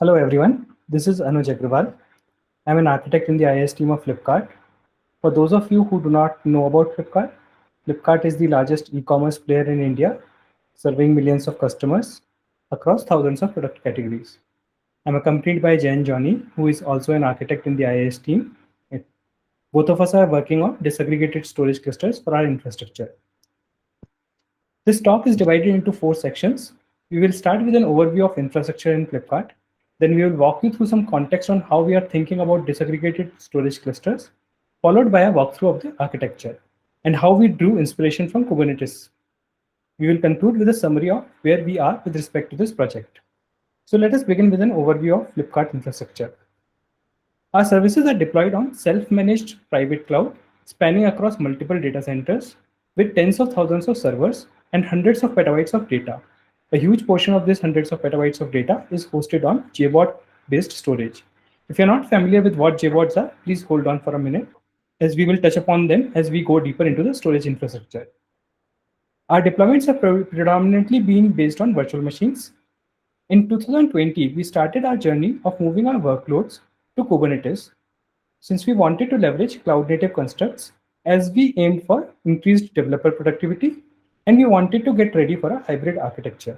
Hello everyone, this is Anuj Agrawal. I'm an architect in the IS team of Flipkart. For those of you who do not know about Flipkart, Flipkart is the largest e-commerce player in India, serving millions of customers across thousands of product categories. I'm accompanied by Jen Johnny, who is also an architect in the IIS team. Both of us are working on disaggregated storage clusters for our infrastructure. This talk is divided into four sections. We will start with an overview of infrastructure in Flipkart. Then we will walk you through some context on how we are thinking about disaggregated storage clusters, followed by a walkthrough of the architecture and how we drew inspiration from Kubernetes. We will conclude with a summary of where we are with respect to this project. So let us begin with an overview of Flipkart infrastructure. Our services are deployed on self-managed private cloud spanning across multiple data centers with tens of thousands of servers and hundreds of petabytes of data. A huge portion of this hundreds of petabytes of data is hosted on JBOD-based storage. If you're not familiar with what JBODs are, please hold on for a minute as we will touch upon them as we go deeper into the storage infrastructure. Our deployments have predominantly been based on virtual machines. In 2020, we started our journey of moving our workloads to Kubernetes since we wanted to leverage cloud-native constructs as we aimed for increased developer productivity and we wanted to get ready for a hybrid architecture.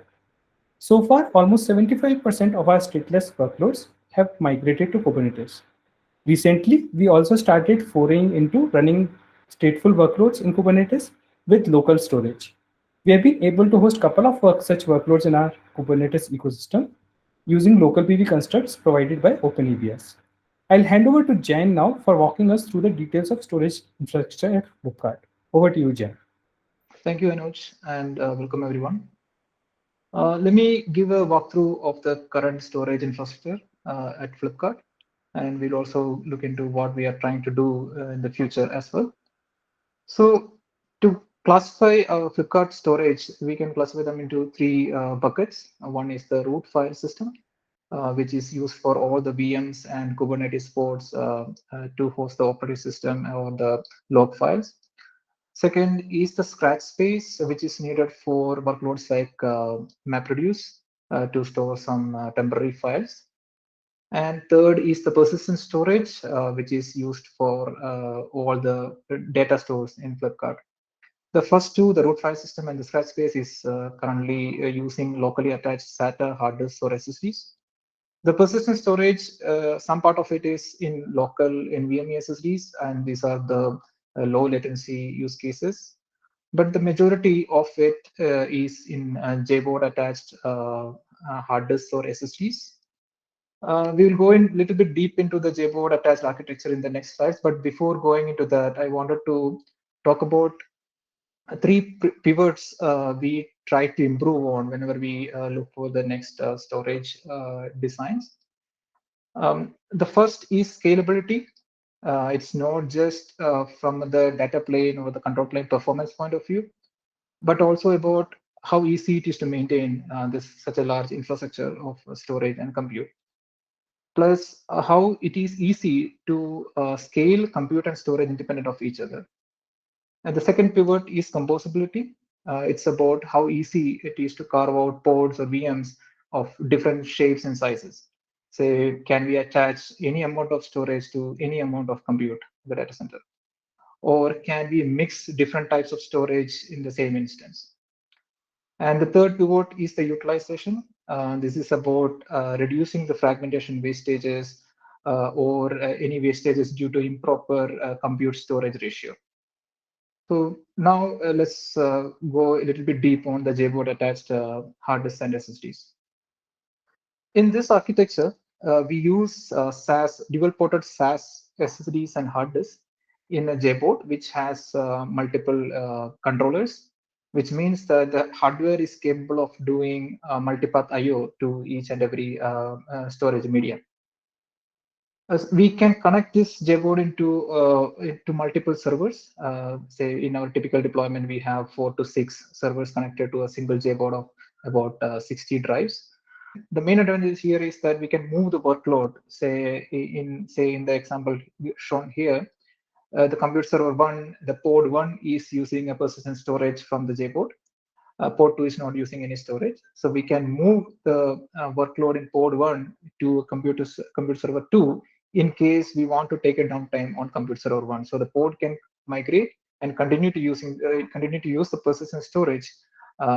So far, almost 75% of our stateless workloads have migrated to Kubernetes. Recently, we also started foraying into running stateful workloads in Kubernetes with local storage. We have been able to host a couple of such workloads in our Kubernetes ecosystem using local PV constructs provided by OpenEBS. I'll hand over to Jan now for walking us through the details of storage infrastructure at Flipkart. Over to you, Jan. Thank you, Anuj, and welcome everyone. Let me give a walkthrough of the current storage infrastructure at Flipkart, and we'll also look into what we are trying to do in the future as well. So, to classify Flipkart storage, we can classify them into three buckets. One is the root file system, which is used for all the VMs and Kubernetes ports to host the operating system or the log files. Second is the scratch space, which is needed for workloads like MapReduce to store some temporary files. And third is the persistent storage, which is used for all the data stores in Flipkart. The first two, the root file system and the scratch space, is currently using locally attached SATA hard disks or SSDs. The persistent storage, some part of it is in local NVMe SSDs, and these are the low latency use cases. But the majority of it is in JBOD attached hard disks or SSDs. We will go in a little bit deep into the JBoard attached architecture in the next slides. But before going into that, I wanted to talk about three pivots we try to improve on whenever we look for the next storage designs. The first is scalability. It's not just from the data plane or the control plane performance point of view, but also about how easy it is to maintain this such a large infrastructure of storage and compute. Plus, how it is easy to scale compute and storage independent of each other. And the second pivot is composability. It's about how easy it is to carve out pods or VMs of different shapes and sizes. Say, can we attach any amount of storage to any amount of compute in the data center? Or can we mix different types of storage in the same instance? And the third pivot is the utilization. This is about reducing the fragmentation wastages or any wastages due to improper compute storage ratio. So now let's go a little bit deep on the JBoard attached hard disks and SSDs. In this architecture, we use SAS, dual ported SAS SSDs and hard disks in a JBoard, which has multiple controllers, which means that the hardware is capable of doing multipath I/O to each and every storage medium. As we can connect this JBoard into multiple servers. Say in our typical deployment, we have 4 to 6 servers connected to a single JBoard of about 60 drives. The main advantage here is that we can move the workload. Say in the example shown here, the compute server one, the pod one is using a persistent storage from the JBoard. Port 2 is not using any storage. So we can move the workload in port 1 to computer server 2 in case we want to take a downtime on computer server 1. So the port can migrate and continue to use the persistent storage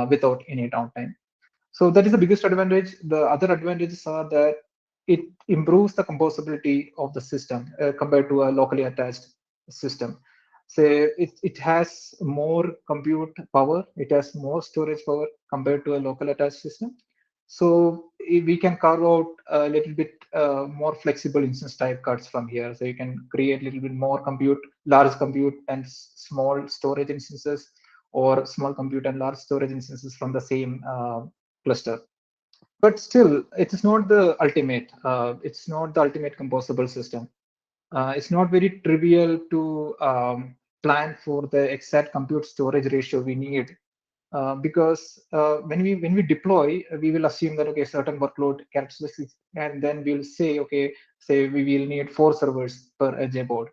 without any downtime. So that is the biggest advantage. The other advantages are that it improves the composability of the system compared to a locally attached system. Say it has more compute power, it has more storage power compared to a local attached system. So we can carve out a little bit more flexible instance type cards from here. So you can create a little bit more compute, large compute and small storage instances, or small compute and large storage instances from the same cluster. But still, it is not the ultimate. It's not the ultimate composable system. It's not very trivial to plan for the exact compute storage ratio we need, because when we deploy, we will assume that okay, certain workload characteristics, and then we'll say okay, say we will need 4 servers per JBoard.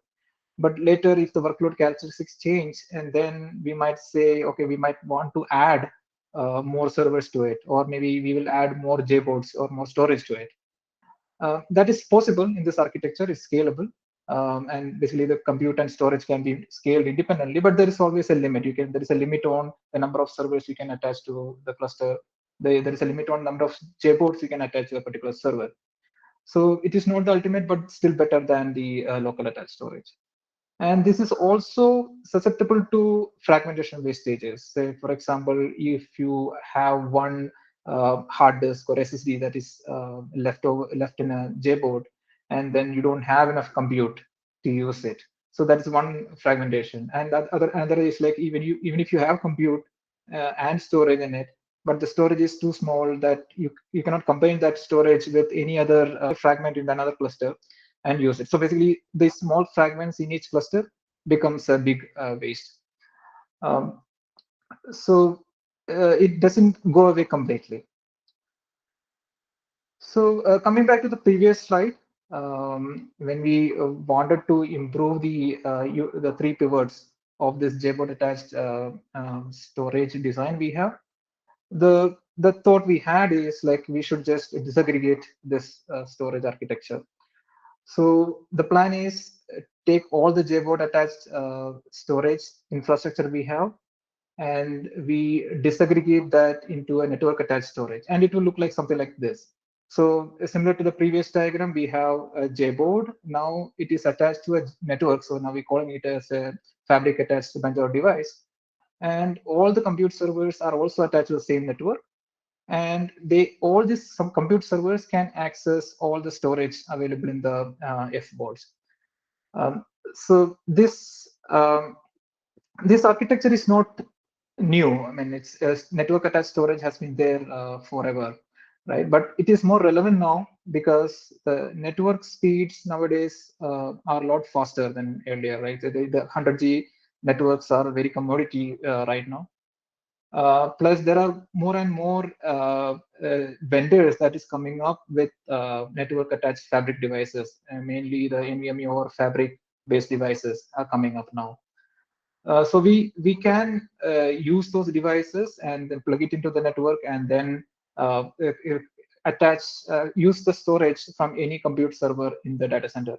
But later, if the workload characteristics change, and then we might say okay, we might want to add more servers to it, or maybe we will add more JBoards or more storage to it. That is possible in this architecture. It's scalable, and basically the compute and storage can be scaled independently. But there is always a limit. There is a limit on the number of servers you can attach to the cluster. There is a limit on number of JBoards you can attach to a particular server. So it is not the ultimate, but still better than the local attached storage. And this is also susceptible to fragmentation wastages. Say, for example, if you have one hard disk or SSD that is left in a JBoard, and then you don't have enough compute to use it. So that's one fragmentation. And another is like even if you have compute and storage in it, but the storage is too small that you cannot combine that storage with any other fragment in another cluster and use it. So basically, the small fragments in each cluster becomes a big waste. So it doesn't go away completely. So coming back to the previous slide, when we wanted to improve the 3 pivots of this JBoard attached storage design we have, the thought we had is like we should just disaggregate this storage architecture. So the plan is take all the JBoard attached storage infrastructure we have, and we disaggregate that into a network attached storage, and it will look like something like this. So similar to the previous diagram, we have a JBoard. Now it is attached to a network. So now we're calling it as a fabric attached Bangalore device. And all the compute servers are also attached to the same network. And some compute servers can access all the storage available in the F boards. So this architecture is not new. I mean, it's network attached storage has been there forever, right? But it is more relevant now because the network speeds nowadays are a lot faster than earlier, right? The 100G networks are very commodity right now. Plus, there are more and more vendors that is coming up with network attached fabric devices, mainly the NVMe or fabric based devices are coming up now. So we can use those devices and then plug it into the network, and then use the storage from any compute server in the data center.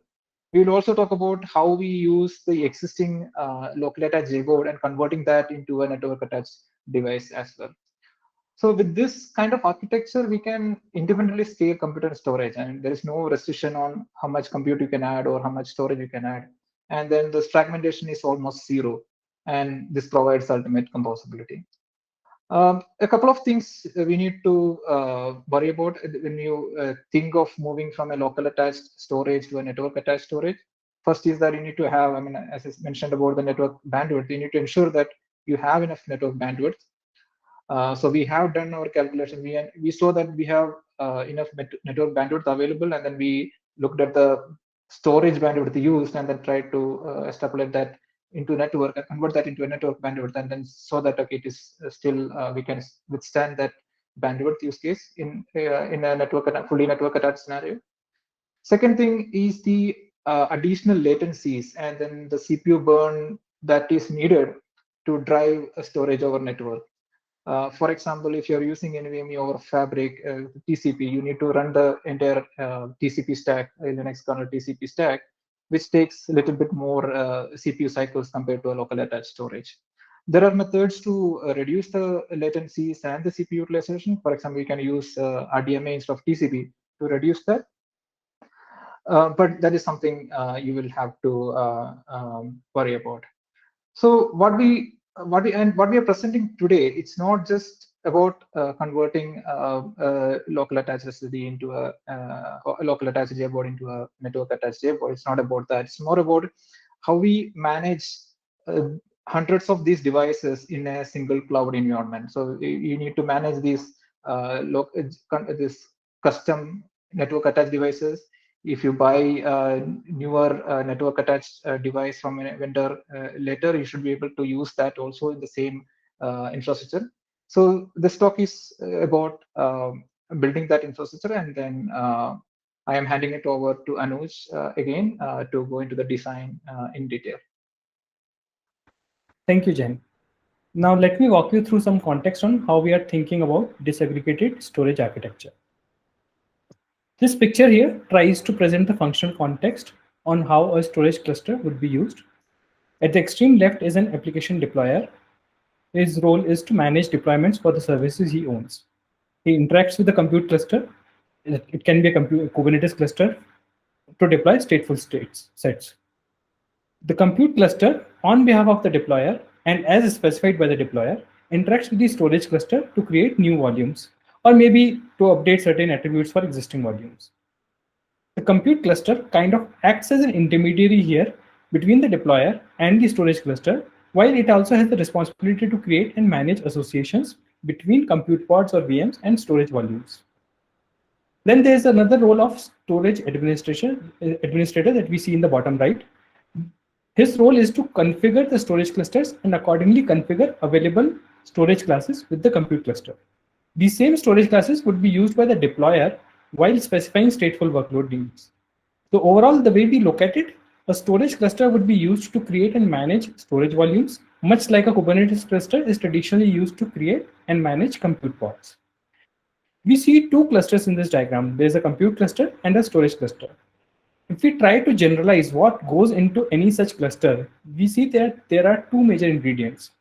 We will also talk about how we use the existing locally attached JBoard and converting that into a network attached device as well. So with this kind of architecture, we can independently scale computer storage, and there is no restriction on how much compute you can add or how much storage you can add. And then the fragmentation is almost zero, and this provides ultimate composability. A couple of things we need to worry about when you think of moving from a local attached storage to a network attached storage. First is that you need to have, I mean, as I mentioned about the network bandwidth, you need to ensure that you have enough network bandwidth. So we have done our calculation. We saw that we have enough network bandwidth available, and then we looked at the storage bandwidth used, and then tried to extrapolate that into network and convert that into a network bandwidth, and then saw that okay, it is still we can withstand that bandwidth use case in a fully network attached scenario. Second thing is the additional latencies and then the CPU burn that is needed to drive a storage over network. For example, if you're using NVMe over Fabric TCP, you need to run the entire TCP stack, Linux kernel TCP stack, which takes a little bit more CPU cycles compared to a local attached storage. There are methods to reduce the latencies and the CPU utilization. For example, you can use RDMA instead of TCP to reduce that. But that is something you will have to worry about. So what we are presenting today, it's not just about converting local attached SSD into a local attached JBoard into a network attached JBoard. It's not about that. It's more about how we manage hundreds of these devices in a single cloud environment. So you need to manage these this custom network attached devices. If you buy a newer network attached device from a vendor later, you should be able to use that also in the same infrastructure. So this talk is about building that infrastructure, and then I am handing it over to Anuj again to go into the design in detail. Thank you, Jen. Now let me walk you through some context on how we are thinking about disaggregated storage architecture. This picture here tries to present the functional context on how a storage cluster would be used. At the extreme left is an application deployer. His role is to manage deployments for the services he owns. He interacts with the compute cluster. It can be a Kubernetes cluster to deploy stateful sets. The compute cluster, on behalf of the deployer and as specified by the deployer, interacts with the storage cluster to create new volumes, or maybe to update certain attributes for existing volumes. The compute cluster kind of acts as an intermediary here between the deployer and the storage cluster, while it also has the responsibility to create and manage associations between compute pods or VMs and storage volumes. Then there's another role of storage administrator that we see in the bottom right. His role is to configure the storage clusters and accordingly configure available storage classes with the compute cluster. These same storage classes would be used by the deployer while specifying stateful workload needs. So overall, the way we look at it, a storage cluster would be used to create and manage storage volumes, much like a Kubernetes cluster is traditionally used to create and manage compute pods. We see two clusters in this diagram. There's a compute cluster and a storage cluster. If we try to generalize what goes into any such cluster, we see that there are two major ingredients.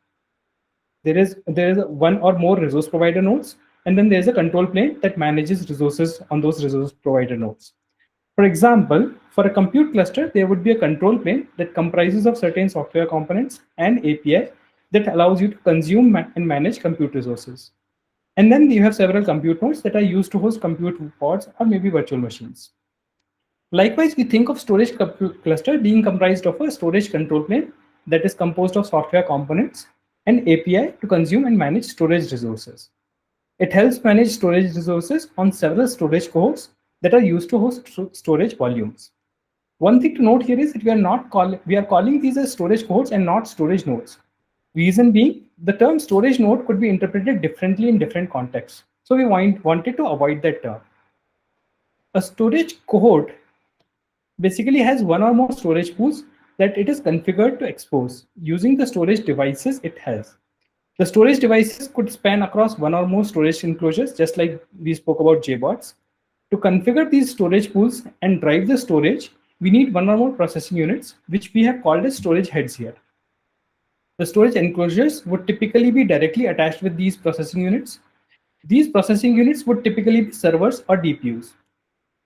There is one or more resource provider nodes, and then there's a control plane that manages resources on those resource provider nodes. For example, for a compute cluster, there would be a control plane that comprises of certain software components and API that allows you to consume and manage compute resources. And then you have several compute nodes that are used to host compute pods or maybe virtual machines. Likewise, we think of storage cluster being comprised of a storage control plane that is composed of software components and API to consume and manage storage resources. It helps manage storage resources on several storage cohorts that are used to host storage volumes. One thing to note here is that we are calling these as storage cohorts and not storage nodes. Reason being, the term storage node could be interpreted differently in different contexts. So we wanted to avoid that term. A storage cohort basically has one or more storage pools that it is configured to expose using the storage devices it has. The storage devices could span across one or more storage enclosures, just like we spoke about JBoards. To configure these storage pools and drive the storage, we need one or more processing units, which we have called as storage heads here. The storage enclosures would typically be directly attached with these processing units. These processing units would typically be servers or DPUs.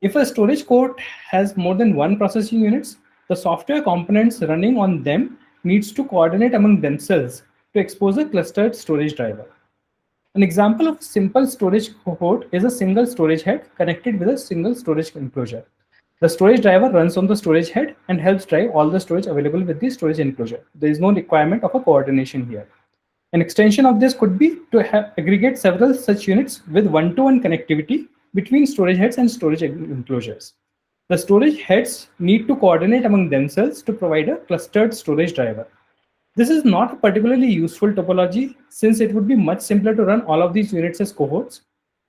If a storage cohort has more than one processing units, the software components running on them needs to coordinate among themselves to expose a clustered storage driver. An example of a simple storage cohort is a single storage head connected with a single storage enclosure. The storage driver runs on the storage head and helps drive all the storage available with the storage enclosure. There is no requirement of a coordination here. An extension of this could be to aggregate several such units with one-to-one connectivity between storage heads and storage enclosures. The storage heads need to coordinate among themselves to provide a clustered storage driver. This is not a particularly useful topology since it would be much simpler to run all of these units as cohorts.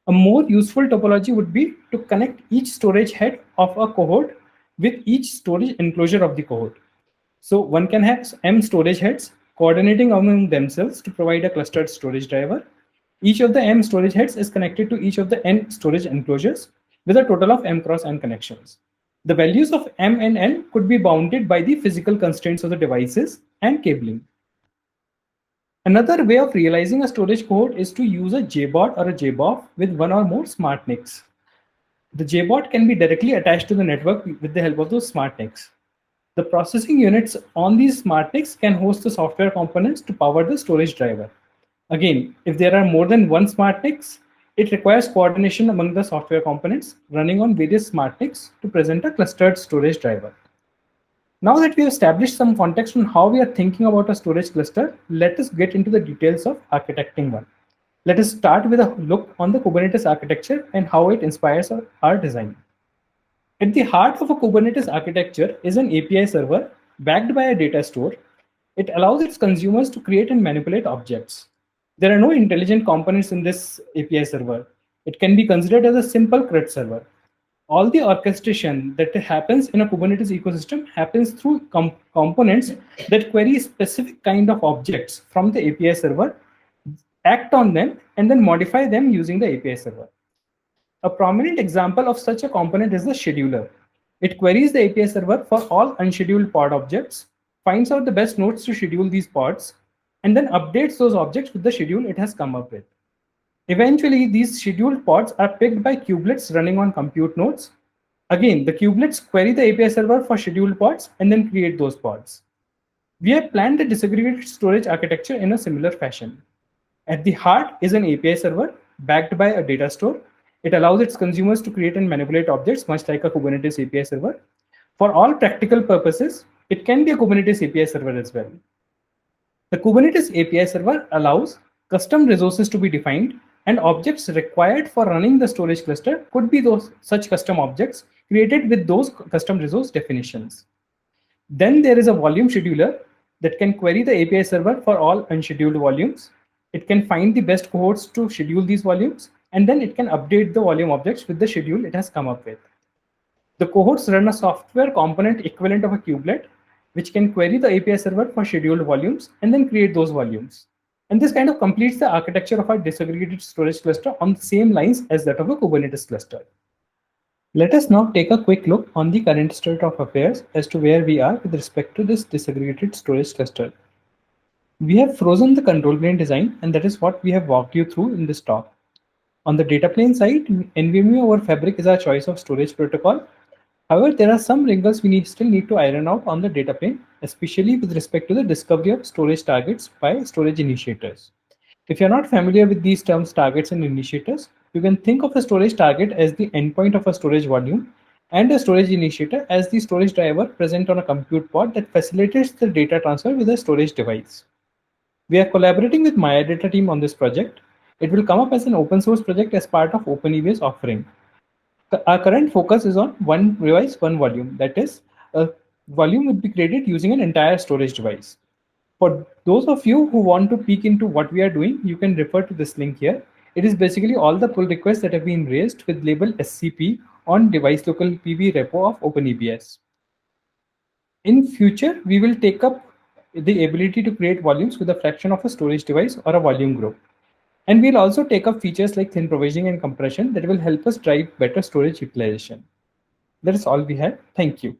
A more useful topology would be to connect each storage head of a cohort with each storage enclosure of the cohort. So one can have M storage heads coordinating among themselves to provide a clustered storage driver. Each of the M storage heads is connected to each of the N storage enclosures with a total of M cross N connections. The values of M and N could be bounded by the physical constraints of the devices and cabling. Another way of realizing a storage cohort is to use a JBOD or a JBOF with one or more smart NICs. The JBOD can be directly attached to the network with the help of those smart NICs. The processing units on these smart NICs can host the software components to power the storage driver. Again, if there are more than one smart NICs, it requires coordination among the software components running on various smart NICs to present a clustered storage driver. Now that we have established some context on how we are thinking about a storage cluster, let us get into the details of architecting one. Let us start with a look on the Kubernetes architecture and how it inspires our design. At the heart of a Kubernetes architecture is an API server backed by a data store. It allows its consumers to create and manipulate objects. There are no intelligent components in this API server. It can be considered as a simple CRUD server. All the orchestration that happens in a Kubernetes ecosystem happens through components that query specific kind of objects from the API server, act on them, and then modify them using the API server. A prominent example of such a component is the scheduler. It queries the API server for all unscheduled pod objects, finds out the best nodes to schedule these pods, and then updates those objects with the schedule it has come up with. Eventually, these scheduled pods are picked by kubelets running on compute nodes. Again, the kubelets query the API server for scheduled pods and then create those pods. We have planned the disaggregated storage architecture in a similar fashion. At the heart is an API server backed by a data store. It allows its consumers to create and manipulate objects, much like a Kubernetes API server. For all practical purposes, it can be a Kubernetes API server as well. The Kubernetes API server allows custom resources to be defined, and objects required for running the storage cluster could be such custom objects created with those custom resource definitions. Then there is a volume scheduler that can query the API server for all unscheduled volumes. It can find the best cohorts to schedule these volumes, and then it can update the volume objects with the schedule it has come up with. The cohorts run a software component equivalent of a kubelet, which can query the API server for scheduled volumes and then create those volumes. And this kind of completes the architecture of our disaggregated storage cluster on the same lines as that of a Kubernetes cluster. Let us now take a quick look on the current state of affairs as to where we are with respect to this disaggregated storage cluster. We have frozen the control plane design, and that is what we have walked you through in this talk. On the data plane side, NVMe over Fabric is our choice of storage protocol. However, there are some wrinkles we still need to iron out on the data plane, especially with respect to the discovery of storage targets by storage initiators. If you're not familiar with these terms, targets and initiators, you can think of a storage target as the endpoint of a storage volume and a storage initiator as the storage driver present on a compute pod that facilitates the data transfer with a storage device. We are collaborating with Maya Data team on this project. It will come up as an open source project as part of OpenEBS offering. Our current focus is on one device, one volume. That is, a volume would be created using an entire storage device. For those of you who want to peek into what we are doing, you can refer to this link here. It is basically all the pull requests that have been raised with label SCP on device local PV repo of OpenEBS. In future, we will take up the ability to create volumes with a fraction of a storage device or a volume group. And we'll also take up features like thin provisioning and compression that will help us drive better storage utilization. That is all we have. Thank you.